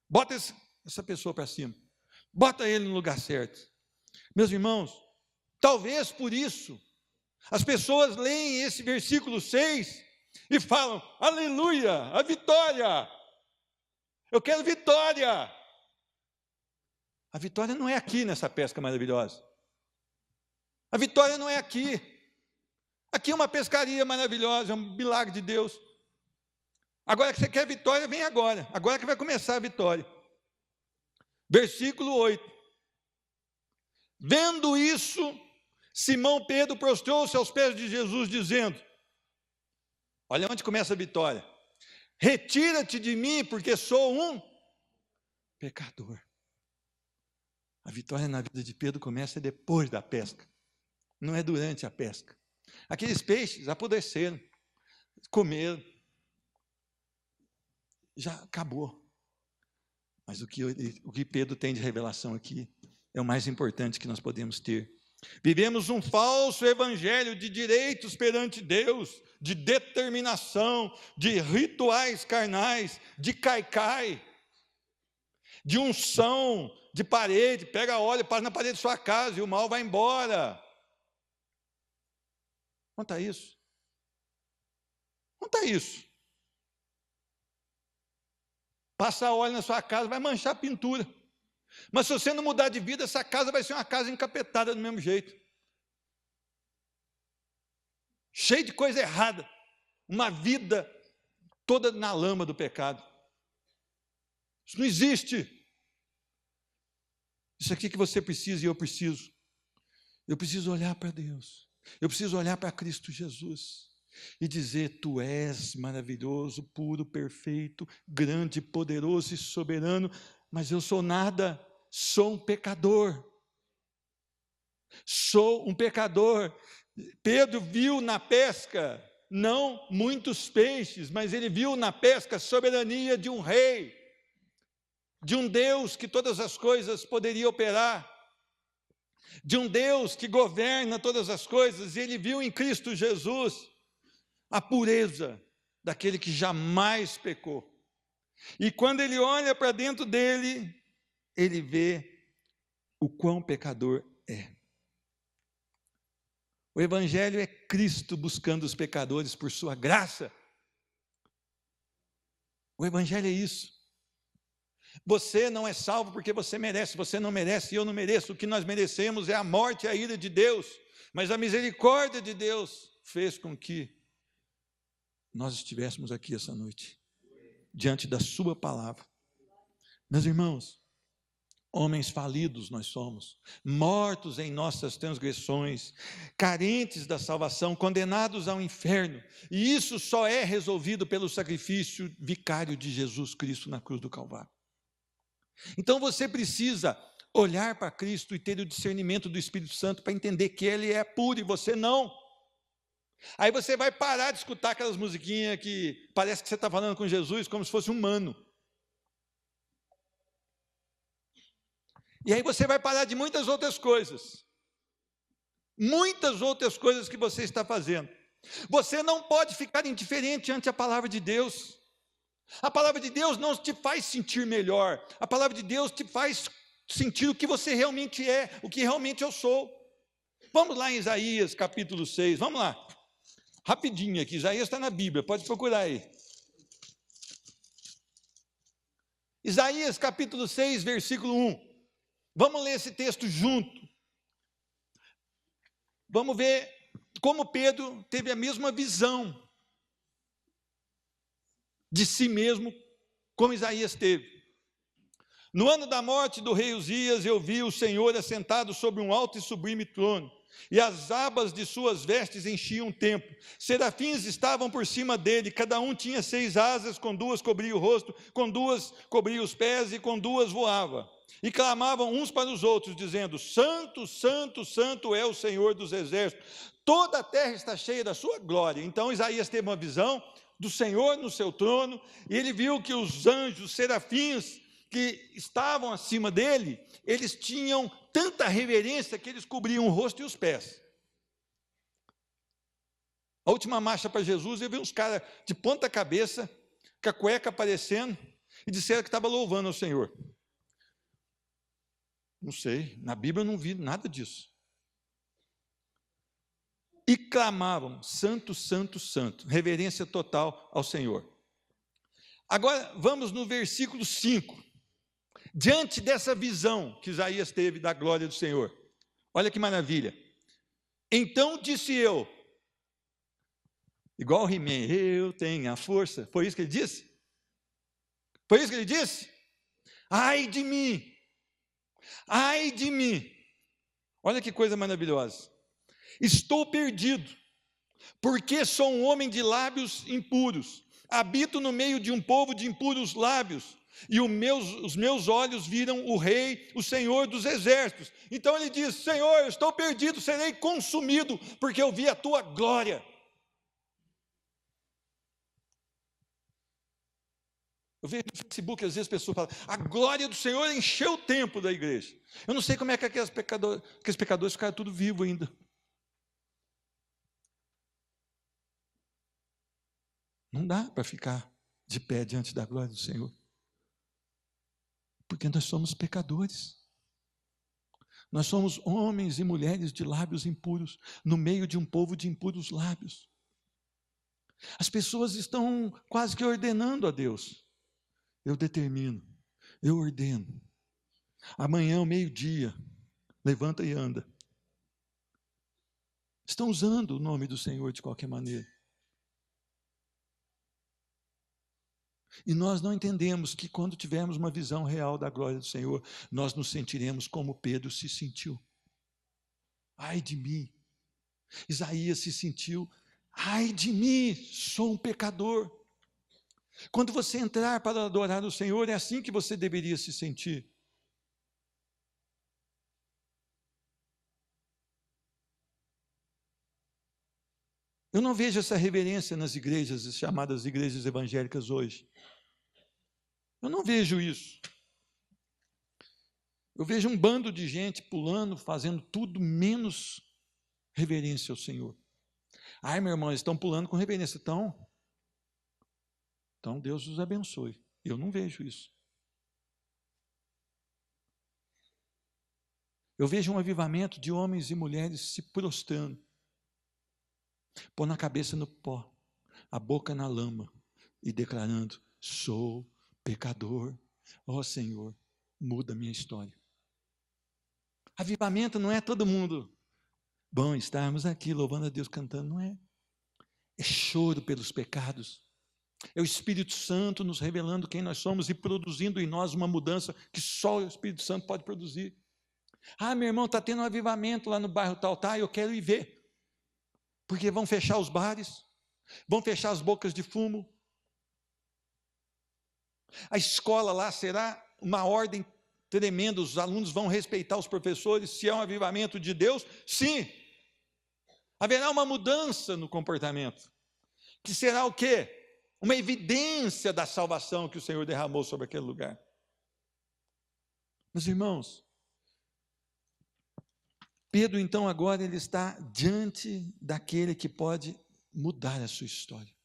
Bota essa pessoa para cima. Bota ele no lugar certo. Meus irmãos, talvez por isso, as pessoas leem esse versículo 6 e falam: aleluia, a vitória. Eu quero vitória. A vitória não é aqui nessa pesca maravilhosa. A vitória não é aqui. Aqui é uma pescaria maravilhosa, é um milagre de Deus. Agora que você quer vitória, vem agora. Agora que vai começar a vitória. Versículo 8. Vendo isso, Simão Pedro prostrou-se aos pés de Jesus, dizendo: olha onde começa a vitória. Retira-te de mim, porque sou um pecador. A vitória na vida de Pedro começa depois da pesca. Não é durante a pesca. Aqueles peixes apodreceram, comeram. Já acabou. Mas o que Pedro tem de revelação aqui é o mais importante que nós podemos ter. Vivemos um falso evangelho de direitos perante Deus, de determinação, de rituais carnais, de caicai, de unção, de parede. Pega óleo, passa na parede de sua casa e o mal vai embora. Onde está isso? Onde está isso? Passar óleo na sua casa vai manchar a pintura. Mas se você não mudar de vida, essa casa vai ser uma casa encapetada do mesmo jeito. Cheia de coisa errada. Uma vida toda na lama do pecado. Isso não existe. Isso aqui que você precisa e eu preciso. Eu preciso olhar para Deus. Eu preciso olhar para Cristo Jesus e dizer: Tu és maravilhoso, puro, perfeito, grande, poderoso e soberano, mas eu sou nada, sou um pecador. Sou um pecador. Pedro viu na pesca, não muitos peixes, mas ele viu na pesca a soberania de um rei, de um Deus que todas as coisas poderia operar, de um Deus que governa todas as coisas, e ele viu em Cristo Jesus a pureza daquele que jamais pecou. E quando ele olha para dentro dele, ele vê o quão pecador é. O Evangelho é Cristo buscando os pecadores por sua graça. O Evangelho é isso. Você não é salvo porque você merece, você não merece e eu não mereço. O que nós merecemos é a morte e a ira de Deus. Mas a misericórdia de Deus fez com que nós estivéssemos aqui essa noite, diante da sua palavra. Meus irmãos, homens falidos nós somos, mortos em nossas transgressões, carentes da salvação, condenados ao inferno, e isso só é resolvido pelo sacrifício vicário de Jesus Cristo na cruz do Calvário. Então você precisa olhar para Cristo e ter o discernimento do Espírito Santo para entender que Ele é puro e você não. Aí você vai parar de escutar aquelas musiquinhas que parece que você está falando com Jesus como se fosse humano. E aí você vai parar de muitas outras coisas. Muitas outras coisas que você está fazendo. Você não pode ficar indiferente ante a palavra de Deus. A palavra de Deus não te faz sentir melhor. A palavra de Deus te faz sentir o que você realmente é, o que realmente eu sou. Vamos lá em Isaías capítulo 6, vamos lá. Rapidinho aqui, Isaías está na Bíblia, pode procurar aí. Isaías capítulo 6, versículo 1. Vamos ler esse texto junto. Vamos ver como Pedro teve a mesma visão de si mesmo, como Isaías teve. No ano da morte do rei Uzias, eu vi o Senhor assentado sobre um alto e sublime trono, e as abas de suas vestes enchiam o templo. Serafins estavam por cima dele, cada um tinha 6 asas, com 2 cobria o rosto, com 2 cobria os pés, e com 2 voava. E clamavam uns para os outros, dizendo: Santo, Santo, Santo é o Senhor dos exércitos, toda a terra está cheia da sua glória. Então Isaías teve uma visão do Senhor no seu trono, e ele viu que os anjos, os serafins, que estavam acima dele, eles tinham tanta reverência que eles cobriam o rosto e os pés. A última marcha para Jesus, eu vi uns caras de ponta cabeça, com a cueca aparecendo, e disseram que estava louvando ao Senhor. Não sei, na Bíblia eu não vi nada disso. E clamavam: Santo, Santo, Santo, reverência total ao Senhor. Agora vamos no versículo 5. Diante dessa visão que Isaías teve da glória do Senhor, olha que maravilha. Então disse eu, igual o He-Man, eu tenho a força. Foi isso que ele disse? Foi isso que ele disse? Ai de mim, ai de mim. Olha que coisa maravilhosa. Estou perdido, porque sou um homem de lábios impuros. Habito no meio de um povo de impuros lábios. E os meus olhos viram o Rei, o Senhor dos exércitos. Então ele diz: Senhor, eu estou perdido, serei consumido, porque eu vi a tua glória. Eu vejo no Facebook, às vezes, pessoas falam: a glória do Senhor encheu o templo da igreja. Eu não sei como é que aqueles pecadores ficaram tudo vivos ainda. Não dá para ficar de pé diante da glória do Senhor. Porque nós somos pecadores. Nós somos homens e mulheres de lábios impuros, no meio de um povo de impuros lábios. As pessoas estão quase que ordenando a Deus. Eu determino, eu ordeno. Amanhã, ao meio-dia, levanta e anda. Estão usando o nome do Senhor de qualquer maneira. E nós não entendemos que quando tivermos uma visão real da glória do Senhor, nós nos sentiremos como Pedro se sentiu. ai de mim. Isaías se sentiu, ai de mim, sou um pecador. Quando você entrar para adorar o Senhor, é assim que você deveria se sentir. Eu não vejo essa reverência nas igrejas, as chamadas igrejas evangélicas hoje. Eu não vejo isso. Eu vejo um bando de gente pulando, fazendo tudo menos reverência ao Senhor. Ai, meu irmão, eles estão pulando com reverência. Então Deus os abençoe. Eu não vejo isso. Eu vejo um avivamento de homens e mulheres se prostrando, pondo a cabeça no pó, a boca na lama e declarando: sou pecador, ó Senhor, muda a minha história. Avivamento não é todo mundo bom estarmos aqui louvando a Deus, cantando, não é. É choro pelos pecados. É o Espírito Santo nos revelando quem nós somos e produzindo em nós uma mudança que só o Espírito Santo pode produzir. Ah, meu irmão, está tendo um avivamento lá no bairro tal, eu quero ir ver. Porque vão fechar os bares, vão fechar as bocas de fumo. A escola lá será uma ordem tremenda, os alunos vão respeitar os professores. Se é um avivamento de Deus, sim. Haverá uma mudança no comportamento, que será o quê? Uma evidência da salvação que o Senhor derramou sobre aquele lugar. Meus irmãos, Pedro, então, agora ele está diante daquele que pode mudar a sua história.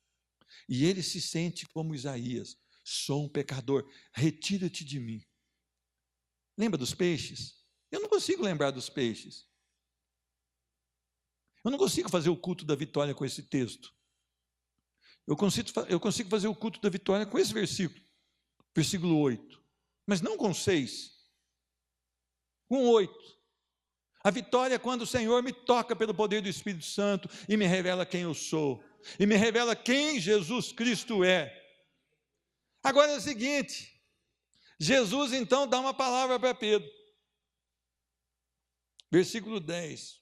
E ele se sente como Isaías: sou um pecador, retira-te de mim. Lembra dos peixes? Eu não consigo lembrar dos peixes. Eu não consigo fazer o culto da vitória com esse texto. Eu consigo fazer o culto da vitória com esse versículo 8, mas não com 6, com 8. A vitória é quando o Senhor me toca pelo poder do Espírito Santo e me revela quem eu sou, e me revela quem Jesus Cristo é. Agora é o seguinte, Jesus então dá uma palavra para Pedro, versículo 10.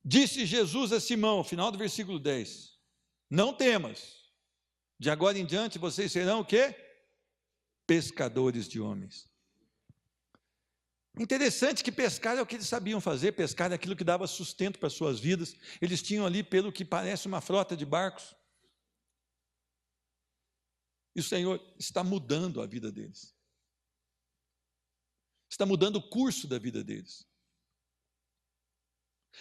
Disse Jesus a Simão, final do versículo 10, não temas, de agora em diante vocês serão o quê? Pescadores de homens. Interessante que pescar é o que eles sabiam fazer, pescar é aquilo que dava sustento para as suas vidas. Eles tinham ali, pelo que parece, uma frota de barcos. E o Senhor está mudando a vida deles. Está mudando o curso da vida deles.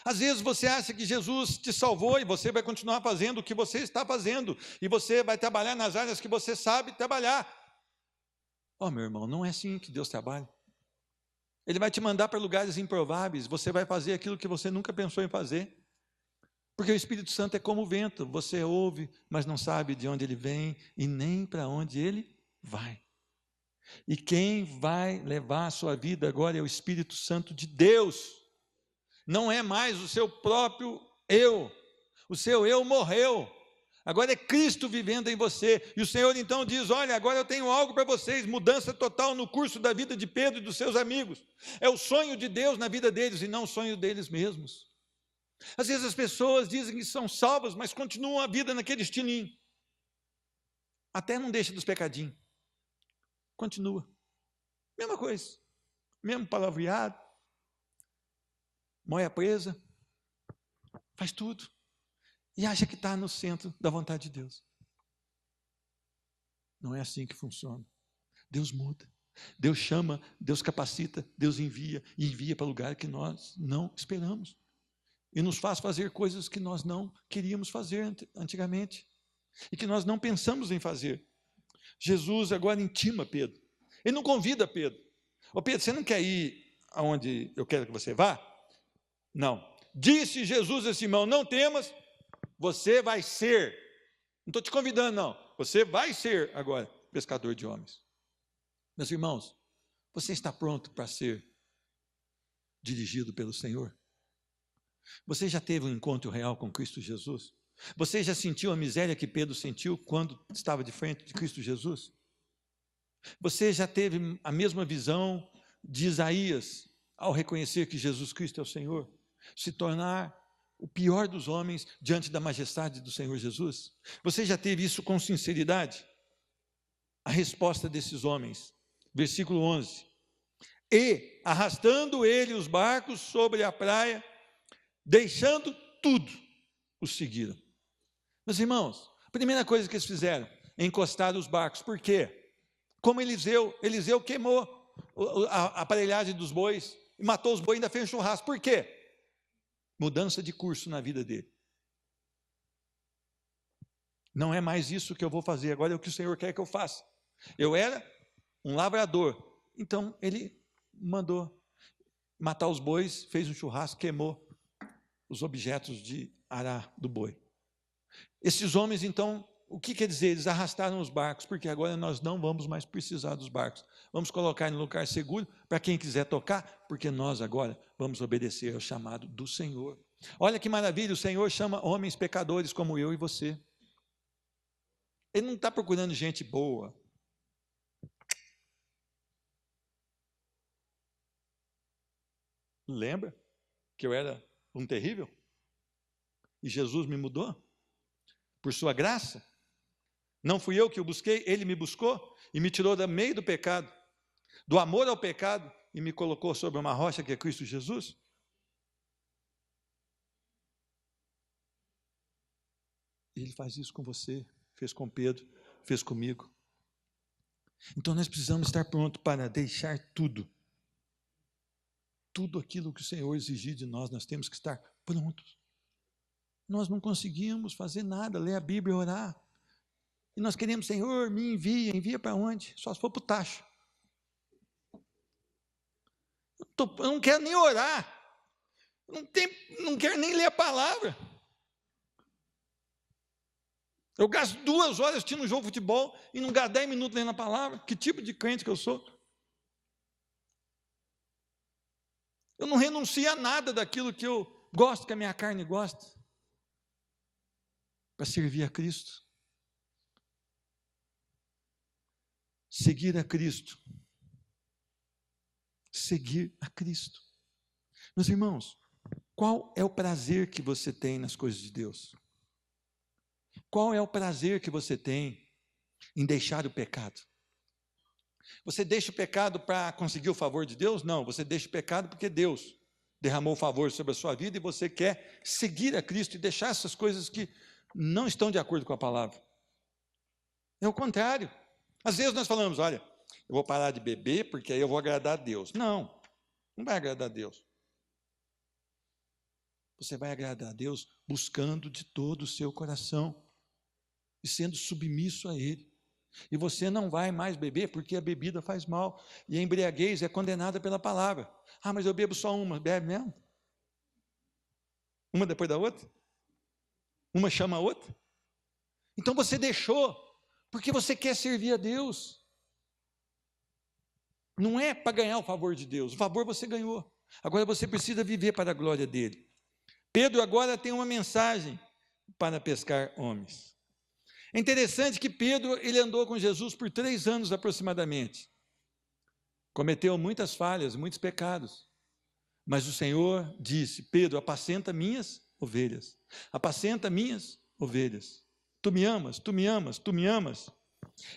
Às vezes você acha que Jesus te salvou e você vai continuar fazendo o que você está fazendo, e você vai trabalhar nas áreas que você sabe trabalhar. Oh, meu irmão, não é assim que Deus trabalha. Ele vai te mandar para lugares improváveis, você vai fazer aquilo que você nunca pensou em fazer, porque o Espírito Santo é como o vento, você ouve, mas não sabe de onde ele vem e nem para onde ele vai. E quem vai levar a sua vida agora é o Espírito Santo de Deus. Não é mais o seu próprio eu. O seu eu morreu. Agora é Cristo vivendo em você. E o Senhor então diz: olha, agora eu tenho algo para vocês. Mudança total no curso da vida de Pedro e dos seus amigos. É o sonho de Deus na vida deles e não o sonho deles mesmos. Às vezes as pessoas dizem que são salvas, mas continuam a vida naquele estilinho. Até não deixa dos pecadinhos. Continua. Mesma coisa. Mesmo palavreado. Moia presa. Faz tudo. E acha que está no centro da vontade de Deus. Não é assim que funciona. Deus muda. Deus chama, Deus capacita, Deus envia, e envia para lugar que nós não esperamos. E nos faz fazer coisas que nós não queríamos fazer antigamente. E que nós não pensamos em fazer. Jesus agora intima Pedro. Ele não convida Pedro. Ô Pedro, você não quer ir aonde eu quero que você vá? Não. Disse Jesus a Simão: não temas, você vai ser. Não estou te convidando, não. Você vai ser agora pescador de homens. Meus irmãos, você está pronto para ser dirigido pelo Senhor? Você já teve um encontro real com Cristo Jesus? Você já sentiu a miséria que Pedro sentiu quando estava de frente de Cristo Jesus? Você já teve a mesma visão de Isaías, ao reconhecer que Jesus Cristo é o Senhor, se tornar o pior dos homens diante da majestade do Senhor Jesus? Você já teve isso com sinceridade? A resposta desses homens, versículo 11: e arrastando ele os barcos sobre a praia, deixando tudo, os seguiram. Meus irmãos, a primeira coisa que eles fizeram é encostar os barcos. Por quê? Como Eliseu queimou a aparelhagem dos bois, e matou os bois e ainda fez um churrasco. Por quê? Mudança de curso na vida dele. Não é mais isso que eu vou fazer, agora é o que o Senhor quer que eu faça. Eu era um lavrador, então ele mandou matar os bois, fez um churrasco, queimou os objetos de arar do boi. Esses homens, então, o que quer dizer? Eles arrastaram os barcos, porque agora nós não vamos mais precisar dos barcos. Vamos colocar em um lugar seguro para quem quiser tocar, porque nós agora vamos obedecer ao chamado do Senhor. Olha que maravilha, o Senhor chama homens pecadores como eu e você. Ele não está procurando gente boa. Lembra que eu era um terrível? E Jesus me mudou? Por sua graça? Não fui eu que o busquei, ele me buscou e me tirou do meio do pecado, do amor ao pecado, e me colocou sobre uma rocha que é Cristo Jesus? Ele faz isso com você, fez com Pedro, fez comigo. Então nós precisamos estar prontos para deixar tudo. Tudo aquilo que o Senhor exigir de nós, nós temos que estar prontos. Nós não conseguimos fazer nada, ler a Bíblia e orar. E nós queremos, Senhor, me envia para onde? Só se for para o tacho. Eu não quero nem orar, não quero nem ler a palavra. Eu gasto 2 horas assistindo um jogo de futebol e não gasto 10 minutos lendo a palavra. Que tipo de crente que eu sou? Eu não renuncio a nada daquilo que eu gosto, que a minha carne gosta, para servir a Cristo. Seguir a Cristo. Seguir a Cristo. Meus irmãos, qual é o prazer que você tem nas coisas de Deus? Qual é o prazer que você tem em deixar o pecado? Você deixa o pecado para conseguir o favor de Deus? Não, você deixa o pecado porque Deus derramou o favor sobre a sua vida e você quer seguir a Cristo e deixar essas coisas que não estão de acordo com a palavra. É o contrário. Às vezes nós falamos, olha, eu vou parar de beber porque aí eu vou agradar a Deus. Não, não vai agradar a Deus. Você vai agradar a Deus buscando de todo o seu coração e sendo submisso a Ele. E você não vai mais beber porque a bebida faz mal. E a embriaguez é condenada pela palavra. Ah, mas eu bebo só uma. Bebe mesmo? Uma depois da outra? Uma chama a outra? Então você deixou porque você quer servir a Deus. Não é para ganhar o favor de Deus. O favor você ganhou. Agora você precisa viver para a glória dele. Pedro agora tem uma mensagem para pescar homens. É interessante que Pedro, ele andou com Jesus por 3 anos aproximadamente. Cometeu muitas falhas, muitos pecados. Mas o Senhor disse, Pedro, apacenta minhas ovelhas. Apacenta minhas ovelhas. Tu me amas, tu me amas, tu me amas.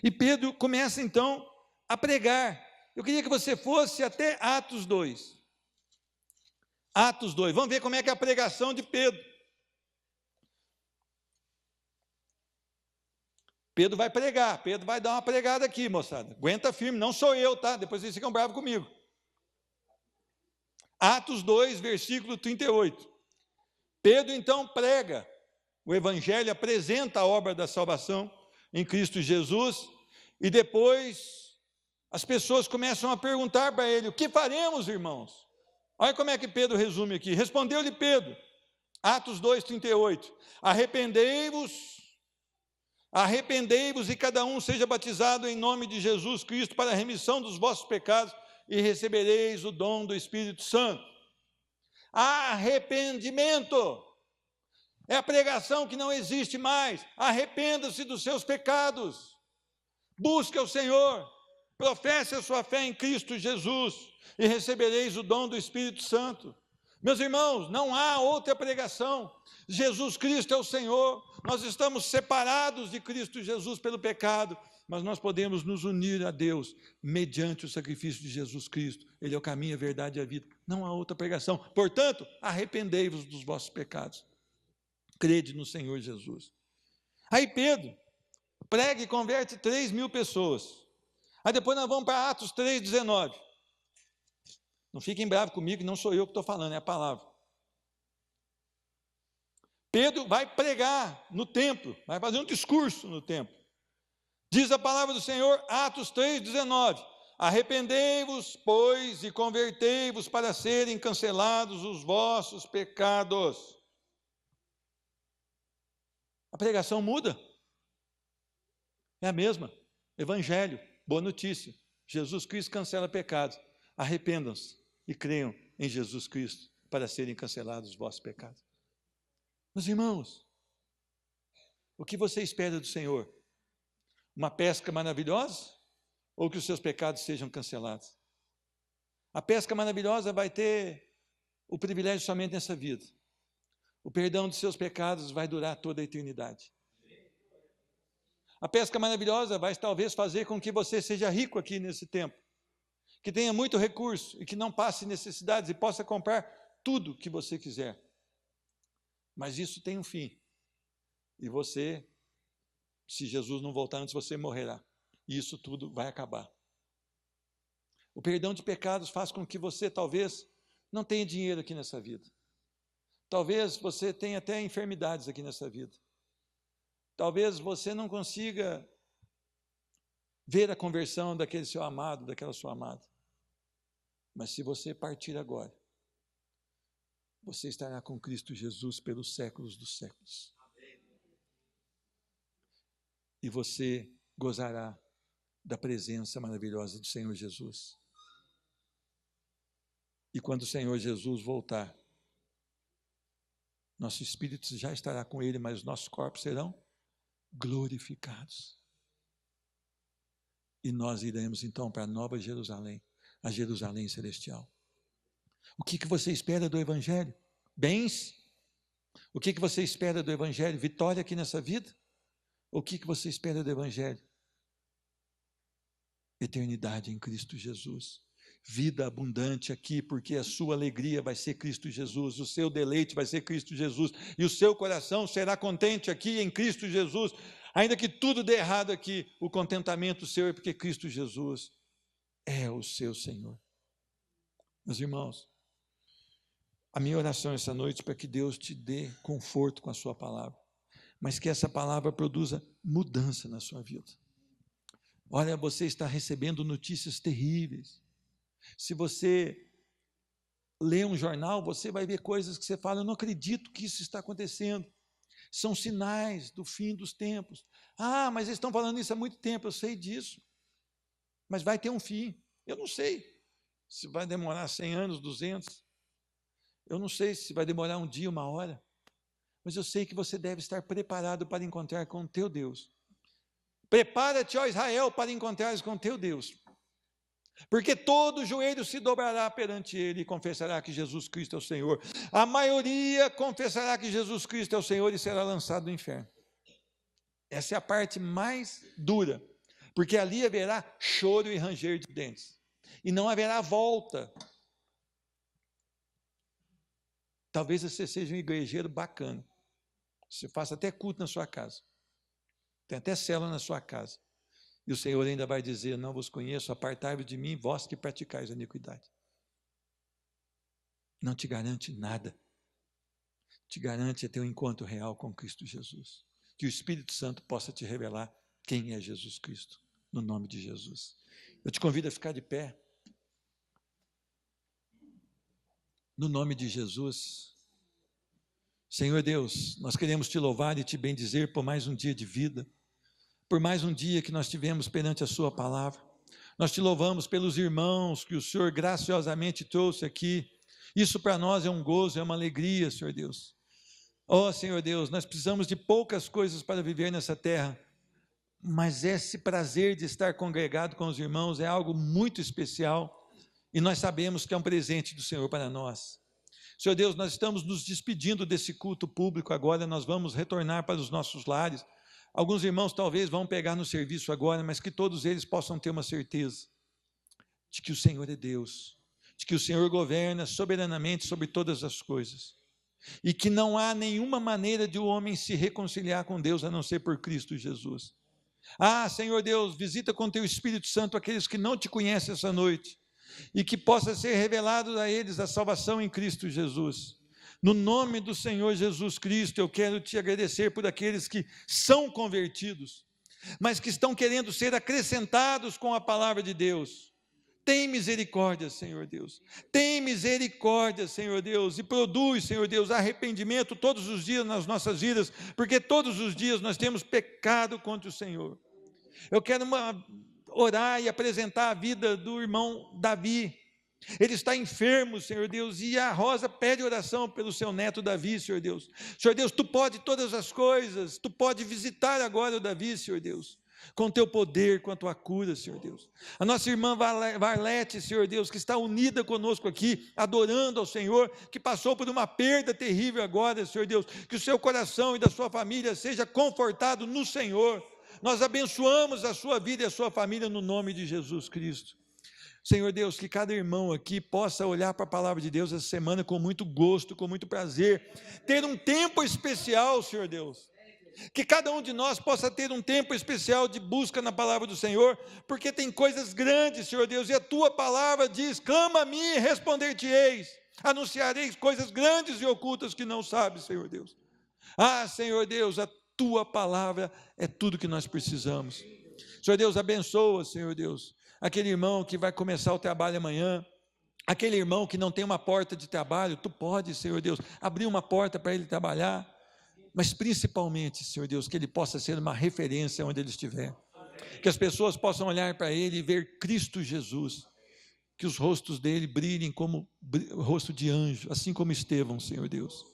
E Pedro começa então a pregar. Eu queria que você fosse até Atos 2. Atos 2, vamos ver como é que é a pregação de Pedro. Pedro vai pregar, Pedro vai dar uma pregada aqui, moçada. Aguenta firme, não sou eu, tá? Depois vocês ficam bravos comigo. Atos 2, versículo 38. Pedro então prega o evangelho, apresenta a obra da salvação em Cristo Jesus, e depois as pessoas começam a perguntar para ele, o que faremos, irmãos? Olha como é que Pedro resume aqui. Respondeu-lhe Pedro, Atos 2, 38. Arrependei-vos e cada um seja batizado em nome de Jesus Cristo para a remissão dos vossos pecados e recebereis o dom do Espírito Santo. Arrependimento é a pregação que não existe mais. Arrependa-se dos seus pecados, busque o Senhor, Professe a sua fé em Cristo Jesus e recebereis o dom do Espírito Santo. Meus irmãos, não há outra pregação. Jesus Cristo é o Senhor. Nós estamos separados de Cristo Jesus pelo pecado, mas nós podemos nos unir a Deus mediante o sacrifício de Jesus Cristo. Ele é o caminho, a verdade e a vida. Não há outra pregação. Portanto, arrependei-vos dos vossos pecados. Crede no Senhor Jesus. Aí Pedro prega e converte 3.000 pessoas. Aí depois nós vamos para Atos 3,19. Não fiquem bravos comigo, não sou eu que estou falando, é a palavra. Pedro vai pregar no templo, vai fazer um discurso no templo. Diz a palavra do Senhor, Atos 3,19. Arrependei-vos, pois, e convertei-vos para serem cancelados os vossos pecados. A pregação muda. É a mesma. Evangelho, boa notícia. Jesus Cristo cancela pecados. Arrependam-se e creiam em Jesus Cristo para serem cancelados os vossos pecados. Meus irmãos, o que você espera do Senhor? Uma pesca maravilhosa ou que os seus pecados sejam cancelados? A pesca maravilhosa vai ter o privilégio somente nessa vida. O perdão dos seus pecados vai durar toda a eternidade. A pesca maravilhosa vai talvez fazer com que você seja rico aqui nesse tempo, que tenha muito recurso e que não passe necessidades e possa comprar tudo que você quiser. Mas isso tem um fim. E você, se Jesus não voltar antes, você morrerá. E isso tudo vai acabar. O perdão de pecados faz com que você talvez não tenha dinheiro aqui nessa vida. Talvez você tenha até enfermidades aqui nessa vida. Talvez você não consiga ver a conversão daquele seu amado, daquela sua amada. Mas se você partir agora, você estará com Cristo Jesus pelos séculos dos séculos. E você gozará da presença maravilhosa do Senhor Jesus. E quando o Senhor Jesus voltar, nosso espírito já estará com Ele, mas os nossos corpos serão glorificados. E nós iremos então para a Nova Jerusalém, a Jerusalém celestial. O que você espera do Evangelho? Bens? O que você espera do Evangelho? Vitória aqui nessa vida? O que você espera do Evangelho? Eternidade em Cristo Jesus. Vida abundante aqui, porque a sua alegria vai ser Cristo Jesus, o seu deleite vai ser Cristo Jesus, e o seu coração será contente aqui em Cristo Jesus. Ainda que tudo dê errado aqui, o contentamento seu é porque Cristo Jesus é o seu Senhor. Meus irmãos, a minha oração essa noite é para que Deus te dê conforto com a sua palavra, mas que essa palavra produza mudança na sua vida. Olha, você está recebendo notícias terríveis. Se você lê um jornal, você vai ver coisas que você fala, eu não acredito que isso está acontecendo. São sinais do fim dos tempos. Ah, mas eles estão falando isso há muito tempo, eu sei disso. Mas vai ter um fim. Eu não sei se vai demorar 100 anos, 200. Eu não sei se vai demorar um dia, uma hora. Mas eu sei que você deve estar preparado para encontrar com o teu Deus. Prepara-te, ó Israel, para encontrares com o teu Deus. Porque todo joelho se dobrará perante Ele e confessará que Jesus Cristo é o Senhor. A maioria confessará que Jesus Cristo é o Senhor e será lançado no inferno. Essa é a parte mais dura, porque ali haverá choro e ranger de dentes. E não haverá volta. Talvez você seja um igrejeiro bacana. Você faça até culto na sua casa. Tem até célula na sua casa. E o Senhor ainda vai dizer, não vos conheço, apartai-vos de mim, vós que praticais a iniquidade. Não te garante nada. Te garante ter um encontro real com Cristo Jesus. Que o Espírito Santo possa te revelar quem é Jesus Cristo, no nome de Jesus. Eu te convido a ficar de pé. No nome de Jesus. Senhor Deus, nós queremos te louvar e te bendizer por mais um dia de vida. Por mais um dia que nós tivemos perante a sua palavra. Nós te louvamos pelos irmãos que o Senhor graciosamente trouxe aqui. Isso para nós é um gozo, é uma alegria, Senhor Deus. Ó Senhor Deus, nós precisamos de poucas coisas para viver nessa terra, mas esse prazer de estar congregado com os irmãos é algo muito especial, e nós sabemos que é um presente do Senhor para nós. Senhor Deus, nós estamos nos despedindo desse culto público agora, nós vamos retornar para os nossos lares. Alguns irmãos talvez vão pegar no serviço agora, mas que todos eles possam ter uma certeza de que o Senhor é Deus, de que o Senhor governa soberanamente sobre todas as coisas, e que não há nenhuma maneira de o homem se reconciliar com Deus a não ser por Cristo Jesus. Senhor Deus, visita com teu Espírito Santo aqueles que não te conhecem essa noite, e que possa ser revelado a eles a salvação em Cristo Jesus. No nome do Senhor Jesus Cristo, eu quero te agradecer por aqueles que são convertidos, mas que estão querendo ser acrescentados com a palavra de Deus. Tem misericórdia, Senhor Deus. Tem misericórdia, Senhor Deus, e produz, Senhor Deus, arrependimento todos os dias nas nossas vidas, porque todos os dias nós temos pecado contra o Senhor. Eu quero orar e apresentar a vida do irmão Davi. Ele está enfermo, Senhor Deus, e a Rosa pede oração pelo seu neto Davi, Senhor Deus. Senhor Deus, tu pode todas as coisas, tu pode visitar agora o Davi, Senhor Deus, com teu poder, com a tua cura, Senhor Deus. A nossa irmã Varlete, Senhor Deus, que está unida conosco aqui, adorando ao Senhor, que passou por uma perda terrível agora, Senhor Deus, que o seu coração e da sua família seja confortado no Senhor. Nós abençoamos a sua vida e a sua família no nome de Jesus Cristo. Senhor Deus, que cada irmão aqui possa olhar para a palavra de Deus essa semana com muito gosto, com muito prazer, ter um tempo especial, Senhor Deus, que cada um de nós possa ter um tempo especial de busca na palavra do Senhor, porque tem coisas grandes, Senhor Deus, e a tua palavra diz: clama a mim e responder-te-eis, anunciareis coisas grandes e ocultas que não sabes, Senhor Deus. Senhor Deus, a tua palavra é tudo que nós precisamos. Senhor Deus, abençoa, Senhor Deus, aquele irmão que vai começar o trabalho amanhã, aquele irmão que não tem uma porta de trabalho, tu pode, Senhor Deus, abrir uma porta para ele trabalhar, mas principalmente, Senhor Deus, que ele possa ser uma referência onde ele estiver, que as pessoas possam olhar para ele e ver Cristo Jesus, que os rostos dele brilhem como rosto de anjo, assim como Estevão, Senhor Deus,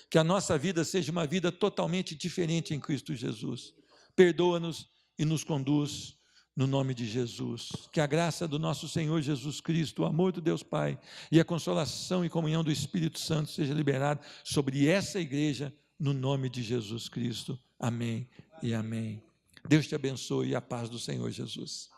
que a nossa vida seja uma vida totalmente diferente em Cristo Jesus. Perdoa-nos e nos conduz no nome de Jesus. Que a graça do nosso Senhor Jesus Cristo, o amor do Deus Pai e a consolação e comunhão do Espírito Santo seja liberado sobre essa igreja, no nome de Jesus Cristo. Amém e amém. Deus te abençoe e a paz do Senhor Jesus.